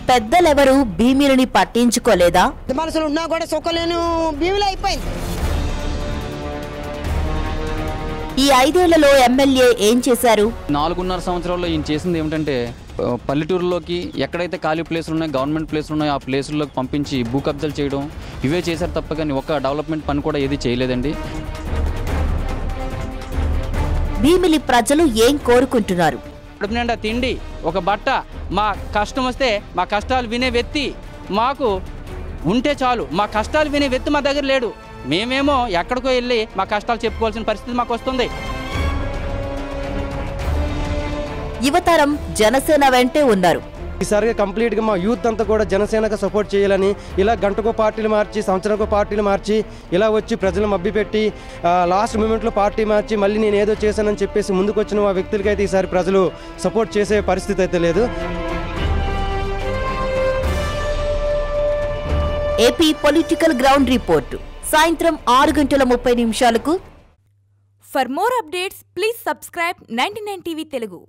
పెద్దలెవరూ భీమిలిని పట్టించుకోలేదా? మనసులో ఉన్నా కూడా సుఖలేను భీమిలి అయిపోయింది. ఈ 5 ఏళ్లలో ఎమ్మెల్యే ఏం చేశారు? 4.5 సంవత్సరాల్లో ఈయన చేసింది ఏమిటంటే పల్లెటూరులోకి ఎక్కడైతే ఖాళీ ప్లేసులు ఉన్నాయో గవర్నమెంట్ ప్లేసులు ఉన్నాయో ఆ ప్లేసుల్లోకి పంపించి భూ కబ్జాలు చేయడం ఇవే చేశారు తప్ప కానీ ఒక డెవలప్మెంట్ పని కూడా ఏది చేయలేదండి. భీమిలి ప్రజలు ఏం కోరుకుంటున్నారు? కడుపు నిండా తిండి, ఒక బట్ట, మా కష్టం వస్తే మా కష్టాలు వినే వ్యక్తి మాకు ఉంటే చాలు. మా కష్టాలు వినే వ్యక్తి మా దగ్గర లేడు. మేమేమో ఎక్కడికో వెళ్ళి మా కష్టాలు చెప్పుకోవాల్సిన పరిస్థితి మాకు వస్తుంది. యువతరం జనసేన వెంటే ఉన్నారు. ఈసారిగా కంప్లీట్గా మా యూత్ అంతా కూడా జనసేనకు సపోర్ట్ చేయాలని, ఇలా గంటకో పార్టీలు మార్చి సంవత్సరానికో పార్టీలు మార్చి ఇలా వచ్చి ప్రజలు మభ్యపెట్టి లాస్ట్ మూమెంట్లో పార్టీ మార్చి మళ్ళీ నేను ఏదో చేశానని చెప్పేసి ముందుకు వచ్చిన ఆ వ్యక్తులకైతే ఈసారి ప్రజలు సపోర్ట్ చేసే పరిస్థితి అయితే లేదు. ఏపీ పొలిటికల్ గ్రౌండ్ రిపోర్ట్ సాయంత్రం 6:30 నిమిషాలకు. For more updates, please subscribe 99 TV Telugu.